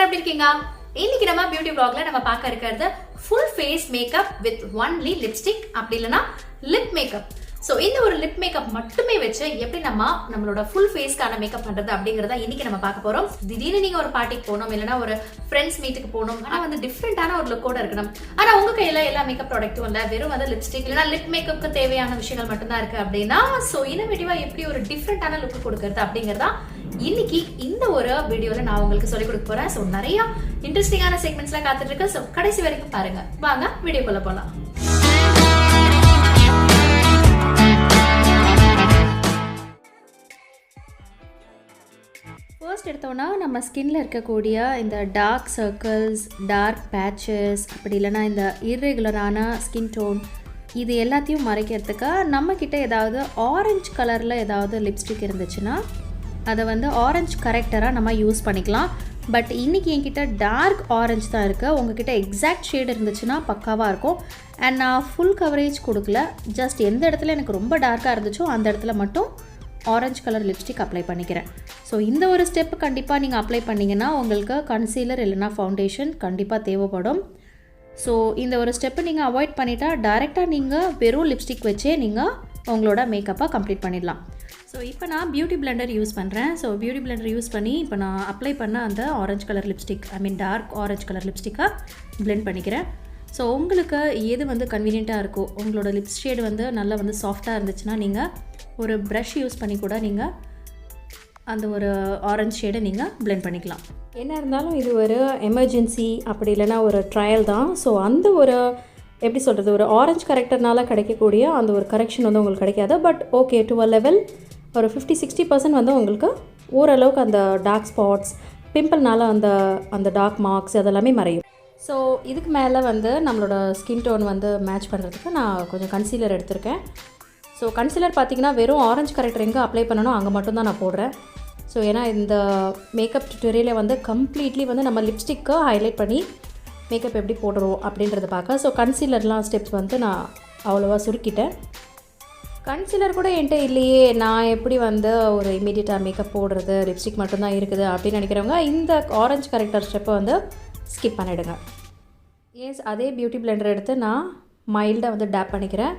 எல்லாரும் எப்படி இருக்கீங்க? இன்னைக்கு நம்ம பியூட்டி vlogல நம்ம பார்க்க இருக்கிறது full face makeup with only lipstick அப்படி இல்லனா lip makeup. சோ இந்த ஒரு லிப் மேக்கப் மட்டுமே வச்சு எப்படி நம்மளோட ஃபுல் ஃபேஸ்க்கான மேக்கப் பண்றது அப்படிங்கறத இன்னைக்கு நம்ம பார்க்க போறோம். திடீர்னு நீங்க ஒரு பார்ட்டிக்கு போகணும் இல்லனா ஒரு ஃப்ரெண்ட்ஸ் மீட்டுக்கு போகணும், ஆனா வந்து டிஃபரெண்டான ஒரு லுக்கோட இருக்கணும். ஆனா உங்க கையில எல்லா மேக்கப் ப்ராடக்ட்டும் இல்ல, வெறும் வந்து லிப்ஸ்டிக் இல்லனா லிப் மேக்கப்க்கு தேவையான விஷயங்கள் மட்டும் தான் இருக்கு அப்படின்னா சோ இன்னோவேட்டிவா எப்படி ஒரு டிஃபரெண்டான லுக் கொடுக்கிறது அப்படிங்கறத இன்னைக்கு இந்த ஒரு வீடியோல நான் உங்களுக்கு சொல்லி கொடுக்க போறேன். சோ நிறைய இன்ட்ரெஸ்டிங்கான செக்மெண்ட்ஸ்லாம் காத்துட்டு இருக்கு. சோ கடைசி வரைக்கும் பாருங்க. வாங்க வீடியோக்குள்ள போலாம். ஃபர்ஸ்ட் எடுத்தோன்னா நம்ம ஸ்கின்ல இருக்கக்கூடிய இந்த டார்க் சர்க்கிள்ஸ், டார்க் பேச்சஸ், அப்படி இல்லைனா இந்த இர்ரெகுலரான ஸ்கின் டோன் இது எல்லாத்தையும் மறைக்கிறதுக்கு நம்மக்கிட்ட ஏதாவது ஆரஞ்சு கலரில் ஏதாவது லிப்ஸ்டிக் இருந்துச்சுன்னா அதை வந்து ஆரஞ்சு கரெக்டராக நம்ம யூஸ் பண்ணிக்கலாம். பட் இன்றைக்கி என்கிட்ட டார்க் ஆரஞ்சு தான் இருக்குது. உங்ககிட்ட எக்ஸாக்ட் ஷேட் இருந்துச்சுன்னா பக்காவாக இருக்கும். அண்ட் நான் ஃபுல் கவரேஜ் கொடுக்கல, ஜஸ்ட் எந்த இடத்துல எனக்கு ரொம்ப டார்க்காக இருந்துச்சோ அந்த இடத்துல மட்டும் ஆரஞ்சு கலர் லிப்ஸ்டிக் அப்ளை பண்ணிக்கிறேன். ஸோ இந்த ஒரு ஸ்டெப்பு கண்டிப்பாக நீங்கள் அப்ளை பண்ணிங்கன்னா உங்களுக்கு கன்சீலர் இல்லைனா ஃபவுண்டேஷன் கண்டிப்பாக தேவைப்படும். ஸோ இந்த ஒரு ஸ்டெப்பு நீங்கள் அவாய்ட் பண்ணிட்டா டைரெக்டாக நீங்கள் வெறும் லிப்ஸ்டிக் வச்சே நீங்கள் உங்களோட மேக்கப்பை கம்ப்ளீட் பண்ணிடலாம். ஸோ இப்போ நான் பியூட்டி பிளெண்டர் யூஸ் பண்ணுறேன். ஸோ பியூட்டி பிளெண்டர் யூஸ் பண்ணி இப்போ நான் அப்ளை பண்ண அந்த orange colour lipstick, dark orange colour லிப்ஸ்டிக்காக பிளெண்ட் பண்ணிக்கிறேன். ஸோ உங்களுக்கு எது வந்து கன்வீனியண்ட்டாக இருக்கோ, உங்களோட லிப்ஸ் ஷேடு வந்து நல்லா வந்து சாஃப்டாக இருந்துச்சுன்னா நீங்கள் ஒரு ப்ரஷ் யூஸ் பண்ணி கூட நீங்கள் அந்த ஒரு ஆரஞ்சு ஷேடை நீங்கள் பிளெண்ட் பண்ணிக்கலாம். என்ன இருந்தாலும் இது ஒரு எமர்ஜென்சி அப்படி இல்லைனா ஒரு ட்ரையல் தான். ஸோ அந்த ஒரு எப்படி சொல்கிறது, ஒரு ஆரஞ்சு கரெக்டர்னால கிடைக்கக்கூடிய அந்த ஒரு கரெக்ஷன் வந்து உங்களுக்கு கிடைக்காது. But okay, to a level ஒரு 50-60% வந்து உங்களுக்கு ஓரளவுக்கு அந்த டார்க் ஸ்பாட்ஸ், பிம்பிள்னால அந்த டார்க் மார்க்ஸ் அதெல்லாமே மறையும். ஸோ இதுக்கு மேலே வந்து நம்மளோட ஸ்கின் டோன் வந்து மேட்ச் பண்ணுறதுக்கு நான் கொஞ்சம் கன்சீலர் எடுத்திருக்கேன். ஸோ கன்சீலர் பார்த்திங்கன்னா வெறும் ஆரஞ்சு கரெக்டர் எங்கே அப்ளை பண்ணணும் அங்கே மட்டும்தான் நான் போடுறேன். ஸோ ஏன்னா இந்த மேக்கப் டியூட்டோரியலை வந்து கம்ப்ளீட்லி வந்து நம்ம லிப்ஸ்டிக்கை ஹைலைட் பண்ணி மேக்கப் எப்படி போடுறோம் அப்படின்றத பார்க்க. ஸோ கன்சீலர்லாம் ஸ்டெப்ஸ் வந்து நான் அவ்வளோவா சுருக்கிட்டேன். கன்சீலர் கூட என்கிட்ட இல்லையே, நான் எப்படி வந்து ஒரு இமீடியட்டாக மேக்கப் போடுறது, லிப்ஸ்டிக் மட்டும்தான் இருக்குது அப்படின்னு நினைக்கிறவங்க இந்த ஆரஞ்சு கரெக்டர் ஸ்டெப்பை வந்து ஸ்கிப் பண்ணிவிடுங்க. எஸ், அதே பியூட்டி பிளெண்டர் எடுத்து நான் மைல்டாக வந்து டேப் பண்ணிக்கிறேன்.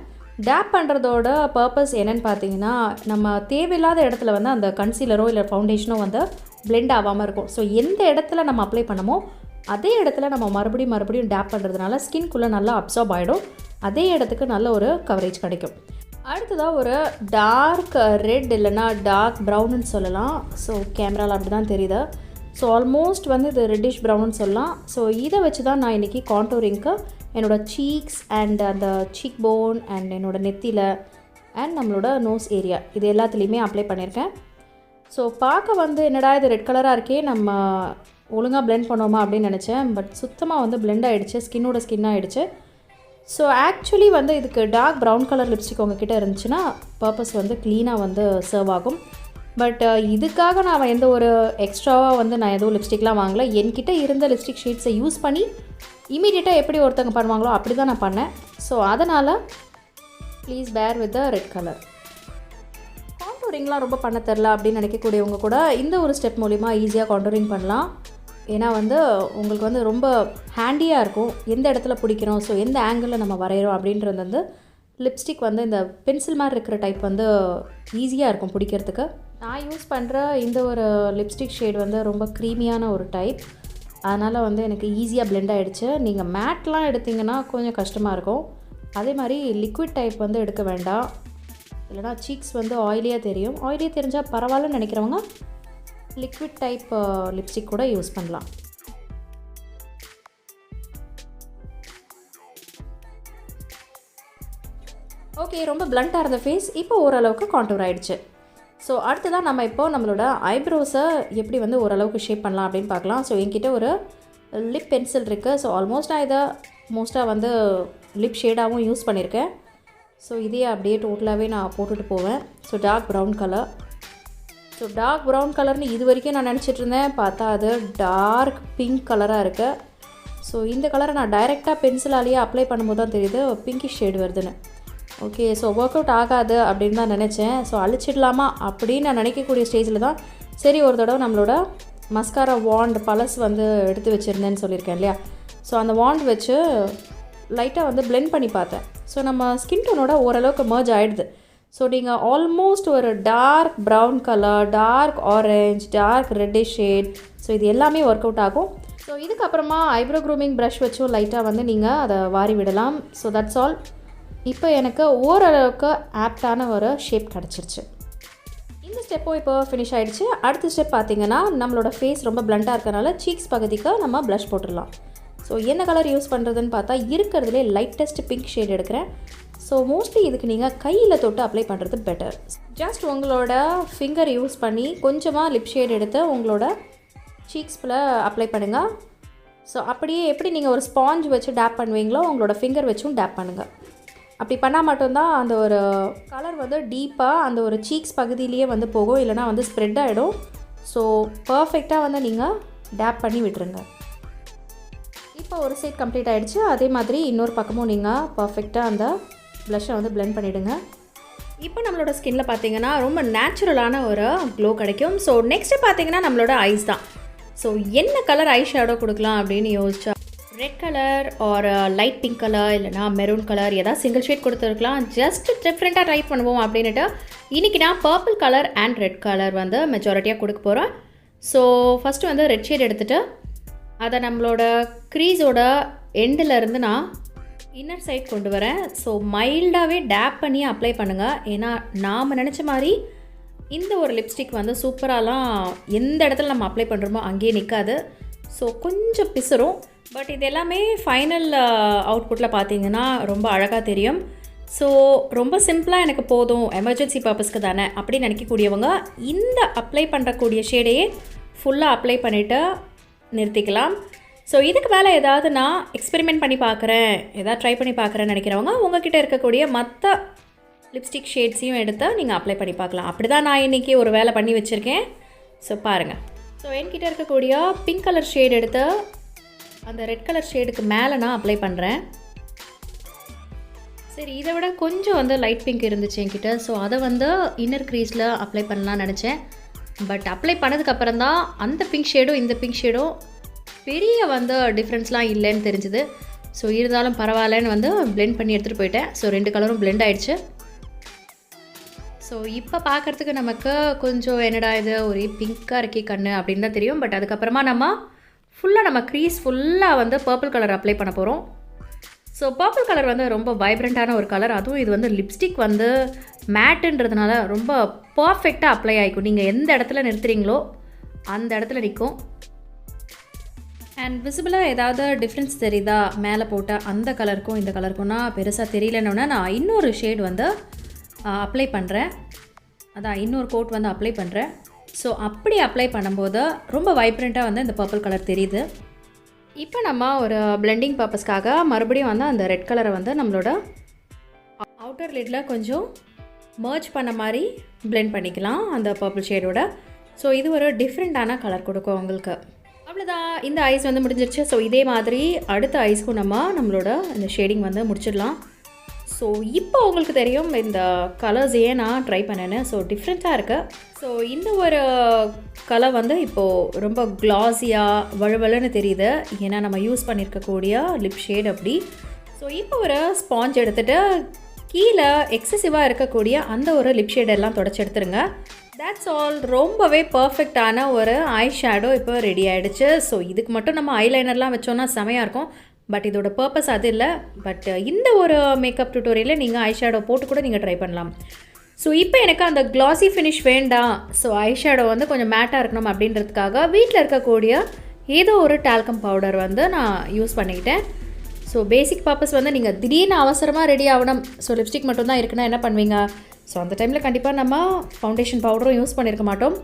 டேப் பண்ணுறதோட பர்பஸ் என்னென்னு பார்த்தீங்கன்னா, நம்ம தேவையில்லாத இடத்துல வந்து அந்த கன்சீலரோ இல்லை ஃபவுண்டேஷனோ வந்து பிளெண்ட் ஆகாமல் இருக்கும். ஸோ எந்த இடத்துல நம்ம அப்ளை பண்ணமோ அதே இடத்துல நம்ம மறுபடியும் டேப் பண்ணுறதுனால ஸ்கின்குள்ளே நல்லா அப்சார்ப் ஆகிடும். அதே இடத்துக்கு நல்ல ஒரு கவரேஜ் கிடைக்கும். அடுத்ததாக ஒரு டார்க் ரெட் இல்லைனா டார்க் ப்ரௌன்னு சொல்லலாம். ஸோ கேமராவில் அப்படி தான் தெரியுது. ஸோ ஆல்மோஸ்ட் வந்து இது ரெட்டிஷ் ப்ரௌன்னு சொல்லலாம். ஸோ இதை வச்சு தான் நான் இன்றைக்கி கான்டோரிங்க்கு என்னோடய சீக்ஸ் அண்ட் அந்த சீக் போன் அண்ட் என்னோடய நெத்தியில் அண்ட் நம்மளோட நோஸ் ஏரியா இது எல்லாத்துலேயுமே அப்ளை பண்ணியிருக்கேன். ஸோ பார்க்க வந்து என்னடா இது ரெட் கலராக இருக்கே, நம்ம ஒழுங்காக பிளெண்ட் பண்ணோமா அப்படின்னு நினச்சேன். பட் சுத்தமாக வந்து பிளெண்ட் ஆகிடுச்சு, ஸ்கின்னாக ஆகிடுச்சு. ஸோ ஆக்சுவலி வந்து இதுக்கு டார்க் ப்ரௌன் கலர் லிப்ஸ்டிக் உங்ககிட்ட இருந்துச்சுன்னா பர்பஸ் வந்து க்ளீனாக வந்து சர்வ் ஆகும். பட் இதுக்காக நான் எந்த ஒரு எக்ஸ்ட்ராவாக வந்து நான் எதுவும் லிப்ஸ்டிக்லாம் வாங்கலை. என்கிட்ட இருந்த லிப்ஸ்டிக் ஷீட்ஸை யூஸ் பண்ணி இமீடியட்டாக எப்படி ஒருத்தங்க பண்ணுவாங்களோ அப்படி தான் நான் பண்ணேன். ஸோ அதனால் please bear with the red colour. கான்டோரிங்லாம் ரொம்ப பண்ண தெரில அப்படின்னு நினைக்கக்கூடியவங்க கூட இந்த ஒரு ஸ்டெப் மூலிமா ஈஸியாக கான்டோரிங் பண்ணலாம். ஏன்னா வந்து உங்களுக்கு வந்து ரொம்ப ஹேண்டியாக இருக்கும், எந்த இடத்துல பிடிக்கிறோம், ஸோ எந்த ஆங்கிளில் நம்ம வரைகிறோம் அப்படின்றது வந்து லிப்ஸ்டிக் வந்து இந்த பென்சில் மாதிரி இருக்கிற டைப் வந்து ஈஸியாக இருக்கும் பிடிக்கிறதுக்கு. நான் யூஸ் பண்ணுற இந்த ஒரு லிப்ஸ்டிக் ஷேட் வந்து ரொம்ப க்ரீமியான ஒரு டைப், அதனால் வந்து எனக்கு ஈஸியாக பிளெண்ட் ஆகிடுச்சு. நீங்கள் மேட்லாம் எடுத்திங்கன்னா கொஞ்சம் கஷ்டமாக இருக்கும். அதே மாதிரி லிக்விட் டைப் வந்து எடுக்க வேண்டாம், இல்லைனா சீக்ஸ் வந்து ஆயிலியாக தெரியும். ஆயிலியாக தெரிஞ்சால் பரவாயில்லன்னு நினைக்கிறவங்க லிக்விட் டைப் லிப்ஸ்டிக் கூட யூஸ் பண்ணலாம். ஓகே, ரொம்ப பிளண்ட்டாக இருந்த ஃபேஸ் இப்போ ஓரளவுக்கு கான்டூர் ஆகிடுச்சு. ஸோ அடுத்ததான் நம்ம இப்போது நம்மளோட ஐப்ரோஸை எப்படி வந்து ஓரளவுக்கு ஷேப் பண்ணலாம் அப்படின்னு பார்க்கலாம். ஸோ என்கிட்ட ஒரு லிப் பென்சில் இருக்குது. ஸோ ஆல்மோஸ்ட் நான் இதை மோஸ்ட்டாக வந்து லிப் ஷேடாகவும் யூஸ் பண்ணியிருக்கேன். ஸோ இதே அப்படியே டோட்டலாகவே நான் போட்டுட்டு போவேன். So dark brown colour. So dark brown கலர்னு இது வரைக்கும் நான் நினச்சிட்டு இருந்தேன், பார்த்தா அது டார்க் பிங்க் கலராக இருக்குது. ஸோ இந்த கலரை நான் டைரெக்டாக பென்சிலாலேயே அப்ளை பண்ணும்போது தான் தெரியுது பிங்கிஷ் ஷேடு வருதுன்னு. ஓகே, ஸோ ஒர்க் அவுட் ஆகாது அப்படின்னு தான் நினச்சேன். ஸோ அழிச்சிடலாமா அப்படின்னு நான் நினைக்கக்கூடிய ஸ்டேஜில் தான் சரி ஒரு தடவை நம்மளோட மஸ்காரா வாண்ட் பழசு வந்து எடுத்து வச்சுருந்தேன்னு சொல்லியிருக்கேன் இல்லையா. ஸோ அந்த வாண்ட் வச்சு லைட்டாக வந்து பிளெண்ட் பண்ணி பார்த்தேன். ஸோ நம்ம ஸ்கின் டோனோட ஓரளவுக்கு மர்ஜ் ஆகிடுது. ஸோ நீங்கள் ஆல்மோஸ்ட் ஒரு dark brown colour, dark orange, dark reddish shade, so இது எல்லாமே ஒர்க் அவுட் ஆகும். ஸோ இதுக்கப்புறமா ஐப்ரோ க்ரூமிங் ப்ரஷ் வச்சும் லைட்டாக வந்து நீங்கள் அதை வாரி விடலாம். So that's all. இப்போ எனக்கு ஓரளவுக்கு ஆப்டான ஒரு ஷேப் கிடச்சிருச்சு. இந்த ஸ்டெப்பும் இப்போ ஃபினிஷ் ஆகிடுச்சு. அடுத்த ஸ்டெப் பார்த்திங்கன்னா நம்மளோட ஃபேஸ் ரொம்ப பிளண்ட்டாக இருக்கனால சீக்ஸ் பகுதிக்கு நம்ம ப்ளஷ் போட்டுடலாம். ஸோ என்ன கலர் யூஸ் பண்ணுறதுன்னு பார்த்தா இருக்கிறதுலே லைட்டஸ்ட் பிங்க் ஷேட் எடுக்கிறேன். ஸோ மோஸ்ட்லி இதுக்கு நீங்கள் கையில் தொட்டு அப்ளை பண்ணுறது பெட்டர். ஜஸ்ட் உங்களோட ஃபிங்கர் யூஸ் பண்ணி கொஞ்சமாக லிப் ஷேட் எடுத்து உங்களோட சீக்ஸில் அப்ளை பண்ணுங்கள். ஸோ அப்படியே எப்படி நீங்கள் ஒரு ஸ்பாஞ்ச் வச்சு டேப் பண்ணுவீங்களோ உங்களோட ஃபிங்கர் வச்சும் டேப் பண்ணுங்கள். அப்படி பண்ணால் மட்டும்தான் அந்த ஒரு கலர் வந்து டீப்பாக அந்த ஒரு சீக்ஸ் பகுதியிலேயே வந்து போகும், இல்லைனா வந்து ஸ்ப்ரெட் ஆகிடும். ஸோ பர்ஃபெக்டாக வந்து நீங்கள் டேப் பண்ணி விட்டுருங்க. இப்போ ஒரு சைட் கம்ப்ளீட் ஆகிடுச்சு. அதே மாதிரி இன்னொரு பக்கமும் நீங்கள் பர்ஃபெக்டாக அந்த ப்ளஷ்ஷை வந்து பிளெண்ட் பண்ணிவிடுங்க. இப்போ நம்மளோட ஸ்கின்ல பார்த்தீங்கன்னா ரொம்ப நேச்சுரலான ஒரு க்ளோ கிடைக்கும். ஸோ நெக்ஸ்ட்டு பார்த்தீங்கன்னா நம்மளோட ஐஸ் தான். ஸோ என்ன கலர் ஐ ஷேடோ கொடுக்கலாம் அப்படின்னு யோசிச்சா ரெட் கலர் ஒரு லைட் பிங்க் கலர் இல்லைனா மெரூன் கலர் ஏதாவது சிங்கிள் ஷேட் கொடுத்துருக்கலாம். ஜஸ்ட் டிஃப்ரெண்ட்டாக ட்ரை பண்ணுவோம் அப்படின்ட்டு இன்றைக்கி நான் purple colour and red colour வந்து மெஜாரிட்டியாக கொடுக்க போகிறேன். ஸோ ஃபஸ்ட்டு வந்து ரெட் ஷேட் எடுத்துகிட்டு அதை நம்மளோட க்ரீஸோட எண்டிலேருந்து நான் இன்னர் சைட் கொண்டு வரேன். ஸோ மைல்டாகவே டேப் பண்ணி அப்ளை பண்ணுங்கள். ஏன்னா நாம் நினச்ச மாதிரி இந்த ஒரு லிப்ஸ்டிக் வந்து சூப்பராலாம் எந்த இடத்துல நம்ம அப்ளை பண்ணுறோமோ அங்கேயே நிற்காது. ஸோ கொஞ்சம் பிசுரும். பட் இது எல்லாமே ஃபைனல் அவுட்புட்டில் பார்த்தீங்கன்னா ரொம்ப அழகாக தெரியும். ஸோ ரொம்ப சிம்பிளாக எனக்கு போதும், எமர்ஜென்சி பர்பஸ்க்கு தானே அப்படின்னு நினைக்கக்கூடியவங்க இந்த அப்ளை பண்ணுறக்கூடிய ஷேடையே ஃபுல்லாக அப்ளை பண்ணிவிட்டு நிறுத்திக்கலாம். ஸோ இதுக்கு மேலே ஏதாவது நான் எக்ஸ்பெரிமெண்ட் பண்ணி பார்க்குறேன், ஏதாவது ட்ரை பண்ணி பார்க்குறேன்னு நினைக்கிறவங்க உங்ககிட்ட இருக்கக்கூடிய மற்ற லிப்ஸ்டிக் ஷேட்ஸையும் எடுத்து நீங்கள் அப்ளை பண்ணி பார்க்கலாம். அப்படி தான் நான் இன்றைக்கி ஒரு வேலை பண்ணி வச்சுருக்கேன். ஸோ பாருங்கள். ஸோ என்கிட்ட இருக்கக்கூடிய பிங்க் கலர் ஷேட் எடுத்து அந்த ரெட் கலர் ஷேடுக்கு மேலே நான் அப்ளை பண்ணுறேன். சரி, இதை விட கொஞ்சம் வந்து லைட் பிங்க் இருந்துச்சு என்கிட்ட. ஸோ அதை வந்து இன்னர் க்ரீஸில் அப்ளை பண்ணலான்னு நினச்சேன். பட் அப்ளை பண்ணதுக்கப்புறம் தான் அந்த பிங்க் ஷேடும் இந்த பிங்க் ஷேடும் பெரிய வந்து டிஃப்ரென்ஸ்லாம் இல்லைன்னு தெரிஞ்சுது. ஸோ இருந்தாலும் பரவாயில்லன்னு வந்து பிளெண்ட் பண்ணி எடுத்துகிட்டு போயிட்டேன். ஸோ ரெண்டு கலரும் பிளெண்ட் ஆகிடுச்சு. ஸோ இப்போ பார்க்குறதுக்கு நமக்கு கொஞ்சம் என்னடா இது ஒரே பிங்க்காக இருக்கே கண்ணு அப்படின்னு தான் தெரியும். பட் அதுக்கப்புறமா நம்ம க்ரீஸ் ஃபுல்லாக வந்து பர்பிள் கலர் அப்ளை பண்ண போகிறோம். ஸோ பர்பிள் கலர் வந்து ரொம்ப வைப்ரண்ட்டான ஒரு கலர். அதுவும் இது வந்து லிப்ஸ்டிக் வந்து மேட்டுன்றதுனால ரொம்ப பர்ஃபெக்டாக அப்ளை ஆகிக்கும். நீங்கள் எந்த இடத்துல நிறுத்துறீங்களோ அந்த இடத்துல நிற்கும். அண்ட் விசிபிளாக ஏதாவது டிஃப்ரென்ஸ் தெரியுதா மேலே போட்ட அந்த கலருக்கும் இந்த கலருக்கும்னா பெருசாக தெரியலன்னொன்னா நான் இன்னொரு ஷேட் வந்து அப்ளை பண்ணுறேன். அதான் இன்னொரு கோட் வந்து அப்ளை பண்ணுறேன். ஸோ அப்படி அப்ளை பண்ணும்போது ரொம்ப வைப்ரண்ட்டாக வந்து இந்த பர்பிள் கலர் தெரியுது. இப்போ நம்ம ஒரு பிளெண்டிங் பர்பஸ்க்காக மறுபடியும் வந்து அந்த ரெட் கலரை வந்து நம்மளோட அவுட்டர் லிட்டில் கொஞ்சம் மர்ஜ் பண்ண மாதிரி பிளெண்ட் பண்ணிக்கலாம் அந்த பர்பிள் ஷேடோட. ஸோ இது ஒரு டிஃப்ரெண்ட்டான கலர் கொடுக்கும் உங்களுக்கு. அவ்வளோதான், இந்த ஐஸ் வந்து முடிஞ்சிருச்சு. ஸோ இதே மாதிரி அடுத்த ஐஸ்க்கும் நம்மளோட இந்த ஷேடிங் வந்து முடிச்சிடலாம். ஸோ இப்போ உங்களுக்கு தெரியும் இந்த கலர்ஸ் ஏன் நான் ட்ரை பண்ணேன்னு. ஸோ டிஃப்ரெண்ட்டாக இருக்குது. ஸோ இந்த ஒரு கலர் வந்து இப்போது ரொம்ப க்ளாஸியாக வழுவலுன்னு தெரியுது. ஏன்னா நம்ம யூஸ் பண்ணியிருக்கக்கூடிய லிப் ஷேட் அப்படி. ஸோ இப்போ ஒரு ஸ்பாஞ்ச் எடுத்துகிட்டு கீழே எக்ஸசிவாக இருக்கக்கூடிய அந்த ஒரு லிப் ஷேடெல்லாம் தொடச்சி எடுத்துருங்க. That's all. ரொம்பவே பர்ஃபெக்டான ஒரு ஐ ஷேடோ இப்போ ரெடி ஆகிடுச்சு. ஸோ இதுக்கு மட்டும் நம்ம ஐலைனர்லாம் வச்சோன்னா செமையாக இருக்கும். பட் இதோட பர்பஸ் அது இல்லை. பட் இந்த ஒரு மேக்கப் டியூட்டோரியலில் நீங்கள் ஐ ஷேடோ போட்டு கூட நீங்கள் ட்ரை பண்ணலாம். ஸோ இப்போ எனக்கு அந்த க்ளாஸி ஃபினிஷ் வேண்டாம், ஸோ ஐ ஷேடோ வந்து கொஞ்சம் மேட்டாக இருக்கணும் அப்படின்றதுக்காக வீட்டில் இருக்கக்கூடிய ஏதோ ஒரு டால்கம் பவுடர் வந்து நான் யூஸ் பண்ணிக்கிட்டேன். ஸோ பேசிக் பர்பஸ் வந்து நீங்கள் திடீர்னு அவசரமாக ரெடி ஆகணும், ஸோ லிப்ஸ்டிக் மட்டும்தான் இருக்குன்னா என்ன பண்ணுவீங்க? ஸோ அந்த டைமில் கண்டிப்பாக நம்ம ஃபவுண்டேஷன் பவுடரும் யூஸ் பண்ணியிருக்க மாட்டோம்.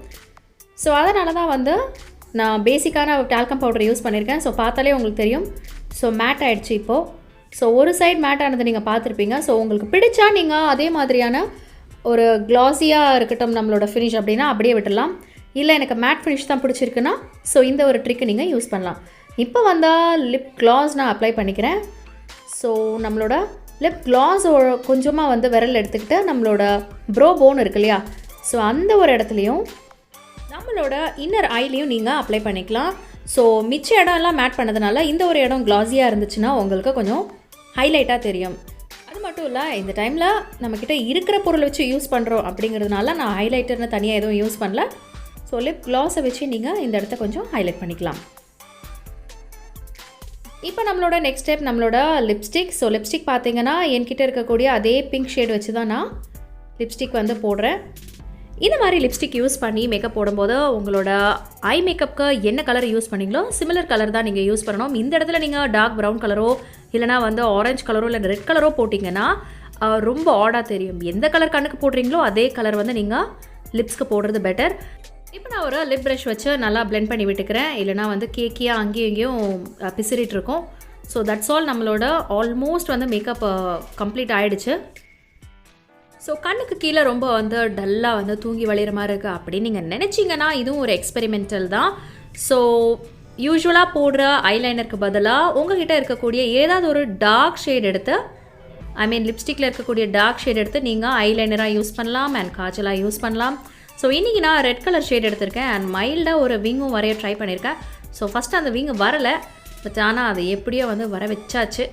ஸோ அதனால தான் வந்து நான் பேசிக்கான டால்கம் பவுடர் யூஸ் பண்ணியிருக்கேன். ஸோ பார்த்தாலே உங்களுக்கு தெரியும். ஸோ மேட் ஆகிடுச்சு இப்போது. ஸோ ஒரு சைடு மேட் ஆனது நீங்கள் பார்த்துருப்பீங்க. ஸோ உங்களுக்கு பிடிச்சா நீங்கள் அதே மாதிரியான ஒரு க்ளாஸியாக இருக்கட்டும் நம்மளோட ஃபினிஷ் அப்படின்னா அப்படியே விட்டுடலாம். இல்லை எனக்கு மேட் ஃபினிஷ் தான் பிடிச்சிருக்குன்னா ஸோ இந்த ஒரு ட்ரிக்கு நீங்கள் யூஸ் பண்ணலாம். இப்போ வந்தால் லிப் க்ளாஸ் நான் அப்ளை பண்ணிக்கிறேன். ஸோ நம்மளோட லிப் க்ளாஸ் கொஞ்சமாக வந்து விரல் எடுத்துக்கிட்டு நம்மளோட ப்ரோ போன் இருக்கு இல்லையா, ஸோ அந்த ஒரு இடத்துலையும் நம்மளோட இன்னர் ஐலையும் நீங்கள் அப்ளை பண்ணிக்கலாம். ஸோ மிச்ச இடம்லாம் மேட் பண்ணதுனால இந்த ஒரு இடம் கிளாஸியாக இருந்துச்சுன்னா உங்களுக்கு கொஞ்சம் ஹைலைட்டாக தெரியும். அது மட்டும் இல்லை, இந்த டைமில் நம்மக்கிட்ட இருக்கிற பொருளை வச்சு யூஸ் பண்ணுறோம் அப்படிங்கிறதுனால நான் ஹைலைட்டர்னு தனியாக எதுவும் யூஸ் பண்ணல. ஸோ லிப் க்ளாஸை வச்சு நீங்கள் இந்த இடத்த கொஞ்சம் ஹைலைட் பண்ணிக்கலாம். இப்போ நம்மளோட நெக்ஸ்ட் ஸ்டெப் நம்மளோட லிப்ஸ்டிக். ஸோ லிப்ஸ்டிக் பார்த்தீங்கன்னா என்கிட்ட இருக்கக்கூடிய அதே பிங்க் ஷேட் வச்சு தான் நான் லிப்ஸ்டிக் வந்து போடுறேன். இந்த மாதிரி லிப்ஸ்டிக் யூஸ் பண்ணி மேக்கப் போடும்போது உங்களோட ஐ மேக்கப்புக்கு என்ன கலர் யூஸ் பண்ணிங்களோ சிமிலர் கலர் தான் நீங்கள் யூஸ் பண்ணணும். இந்த இடத்துல நீங்கள் டார்க் ப்ரௌன் கலரோ இல்லைனா வந்து ஆரஞ்சு கலரோ இல்லை ரெட் கலரோ போட்டிங்கன்னா ரொம்ப ஆடாக தெரியும். எந்த கலர் கண்ணுக்கு போடுறீங்களோ அதே கலர் வந்து நீங்கள் லிப்ஸ்க்கு போடுறது பெட்டர். இப்போ நான் ஒரு லிப் ப்ரஷ் வச்சு நல்லா பிளெண்ட் பண்ணி விட்டுக்கிறேன். இல்லைனா வந்து கேக்கியாக அங்கேயும் இங்கேயும் பிசிறிட்டு இருக்கோம். ஸோ தட்ஸ் ஆல், நம்மளோட ஆல்மோஸ்ட் வந்து மேக்கப் கம்ப்ளீட் ஆகிடுச்சு. ஸோ கண்ணுக்கு கீழே ரொம்ப வந்து டல்லாக வந்து தூங்கி வளையிற மாதிரி இருக்குது அப்படின்னு நீங்கள் நினச்சிங்கன்னா இதுவும் ஒரு எக்ஸ்பெரிமெண்டல் தான். ஸோ யூஸ்வலாக போடுற ஐலைனருக்கு பதிலாக உங்கள்கிட்ட இருக்கக்கூடிய ஏதாவது ஒரு டார்க் ஷேட் எடுத்து, ஐ மீன் லிப்ஸ்டிக்கில் இருக்கக்கூடிய டார்க் ஷேட் எடுத்து நீங்கள் ஐலைனராக யூஸ் பண்ணலாம் அண்ட் காஜலாக யூஸ் பண்ணலாம். ஸோ இன்றைக்கி நான் ரெட் கலர் ஷேட் எடுத்திருக்கேன் அண்ட் மைல்டாக ஒரு விங்கும் வரைய ட்ரை பண்ணியிருக்கேன். ஸோ ஃபஸ்ட்டு அந்த விங் வரலை, பட் ஆனால் அது எப்படியோ வந்து வர வச்சாச்சு.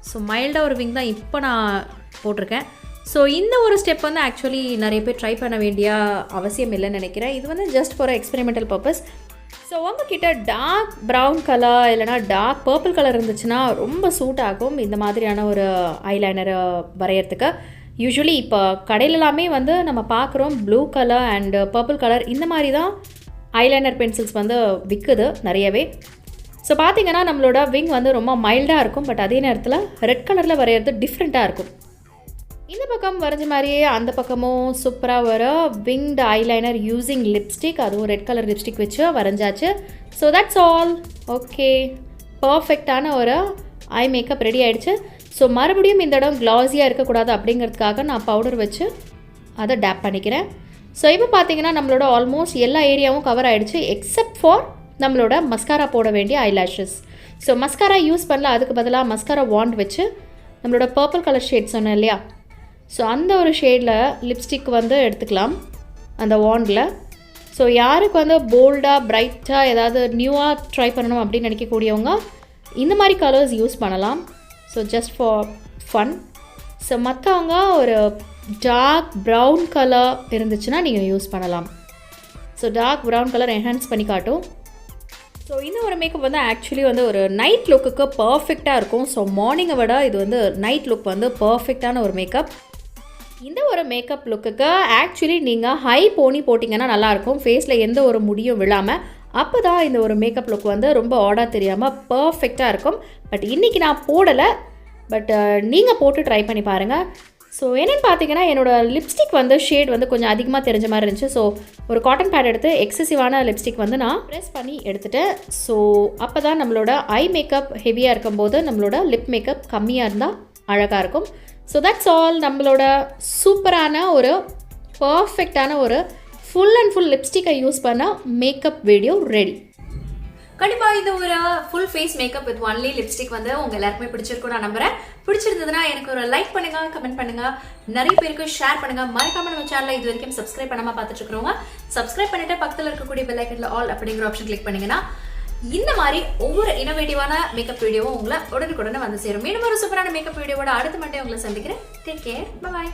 ஸோ மைல்டாக ஒரு விங் தான் இப்போ நான் போட்டிருக்கேன். ஸோ இந்த ஒரு ஸ்டெப் வந்து ஆக்சுவலி நிறைய பேர் ட்ரை பண்ண வேண்டிய அவசியம் இல்லைன்னு நினைக்கிறேன். இது வந்து just for experimental purpose. So உங்ககிட்ட டார்க் ப்ரௌன் கலர் இல்லைனா டார்க் பர்பிள் கலர் இருந்துச்சுன்னா ரொம்ப சூட் ஆகும் இந்த மாதிரியான ஒரு ஐலைனரை வரைகிறதுக்கு. யூஸ்வலி இப்போ கடையிலலாமே வந்து நம்ம பார்க்குறோம் blue colour and purple colour இந்த மாதிரி தான் ஐலைனர் பென்சில்ஸ் வந்து விற்குது நிறையவே. ஸோ பார்த்திங்கன்னா நம்மளோட விங் வந்து ரொம்ப மைல்டாக இருக்கும், பட் அதே நேரத்தில் ரெட் கலரில் வரைகிறது டிஃப்ரெண்ட்டாக இருக்கும். இந்த பக்கம் வரைஞ்ச மாதிரியே அந்த பக்கமும் சூப்பராக வர விங்டு ஐலைனர் யூஸிங் லிப்ஸ்டிக், அதுவும் ரெட் கலர் லிப்ஸ்டிக் வச்சு வரைஞ்சாச்சு. So that's all. ஓகே, பர்ஃபெக்டான ஒரு ஐ மேக்கப் ரெடி ஆகிடுச்சு. ஸோ மறுபடியும் இந்த இடம் க்ளாஸியாக இருக்கக்கூடாது அப்படிங்கிறதுக்காக நான் பவுடர் வச்சு அதை டேப் பண்ணிக்கிறேன். ஸோ இப்போ பார்த்தீங்கன்னா நம்மளோட ஆல்மோஸ்ட் எல்லா ஏரியாவும் கவர் ஆகிடுச்சு எக்ஸப்ட் ஃபார் நம்மளோட மஸ்காரா போட வேண்டிய ஐலாஷஸ். ஸோ மஸ்காரா யூஸ் பண்ணல, அதுக்கு பதிலாக மஸ்காரா வாண்ட் வச்சு நம்மளோட பர்பிள் கலர் ஷேட் சொன்னேன் இல்லையா, ஸோ அந்த ஒரு ஷேடில் லிப்ஸ்டிக் வந்து எடுத்துக்கலாம் அந்த வாண்டில். ஸோ யாருக்கு வந்து போல்டாக பிரைட்டாக ஏதாவது நியூவாக ட்ரை பண்ணணும் அப்படின்னு நினைக்கக்கூடியவங்க இந்த மாதிரி கலர்ஸ் யூஸ் பண்ணலாம். So just for fun. So மற்றவங்க ஒரு டார்க் ப்ரௌன் கலர் இருந்துச்சுன்னா நீங்கள் யூஸ் பண்ணலாம். So dark brown colour enhance பண்ணி காட்டும். ஸோ இந்த ஒரு மேக்கப் வந்து ஆக்சுவலி வந்து ஒரு நைட் லுக்குக்கு பர்ஃபெக்டாக இருக்கும். ஸோ மார்னிங்கை விட இது வந்து நைட் லுக் வந்து பர்ஃபெக்டான ஒரு மேக்கப். இந்த ஒரு மேக்கப் லுக்குக்கு ஆக்சுவலி நீங்கள் ஹை போனி போட்டிங்கன்னா நல்லாயிருக்கும், ஃபேஸில் எந்த ஒரு முடியும் விழாமல். அப்போ தான் இந்த ஒரு மேக்கப் லுக் வந்து ரொம்ப ஆடாக தெரியாமல் பர்ஃபெக்டாக இருக்கும். பட் இன்றைக்கி நான் போடலை, பட் நீங்கள் போட்டு ட்ரை பண்ணி பாருங்கள். ஸோ என்னென்னு பார்த்தீங்கன்னா என்னோடய லிப்ஸ்டிக் வந்து ஷேட் வந்து கொஞ்சம் அதிகமாக தெரிஞ்ச மாதிரி இருந்துச்சு. ஸோ ஒரு காட்டன் பேட் எடுத்து எக்ஸசிவான லிப்ஸ்டிக் வந்து நான் ப்ரெஸ் பண்ணி எடுத்துட்டேன். ஸோ அப்போ தான் நம்மளோட ஐ மேக்கப் ஹெவியாக இருக்கும்போது நம்மளோட லிப் மேக்கப் கம்மியாக இருந்தால் அழகாக இருக்கும். ஸோ தட்ஸ் ஆல், நம்மளோட சூப்பரான ஒரு பர்ஃபெக்டான ஒரு ஃபுல் அண்ட் ஃபுல் லிப்ஸ்டிக்கை யூஸ் பண்ண மேக்கப் வீடியோ ரெடி. கண்டிப்பாக இந்த ஒரு full face makeup with only lipstick வந்து உங்கள் எல்லாருக்குமே பிடிச்சிருக்கும் நான் நம்புறேன். பிடிச்சிருந்ததுன்னா எனக்கு ஒரு லைக் பண்ணுங்க, கமெண்ட் பண்ணுங்க, நிறைய பேருக்கு ஷேர் பண்ணுங்க. மறக்காம நம்ம சேனலை இது வரைக்கும் சப்ஸ்கிரைப் பண்ணாமல் பார்த்துட்டு இருக்கிறவங்க சப்ஸ்கிரைப் பண்ணிட்டு பக்கத்தில் இருக்கக்கூடிய பெல் ஐக்கன்ல ஆல் அப்படிங்கிற ஆப்ஷன் கிளிக் பண்ணீங்கன்னா இந்த மாதிரி ஒவ்வொரு இனோவேட்டிவான மேக்கப் வீடியோவும் உங்களை உடனுக்குடனே வந்து சேரும். மீண்டும் ஒரு சூப்பரான மேக்கப் வீடியோவோட அடுத்த மண்டே உங்களை சந்திக்கிறேன். Take care, bye bye.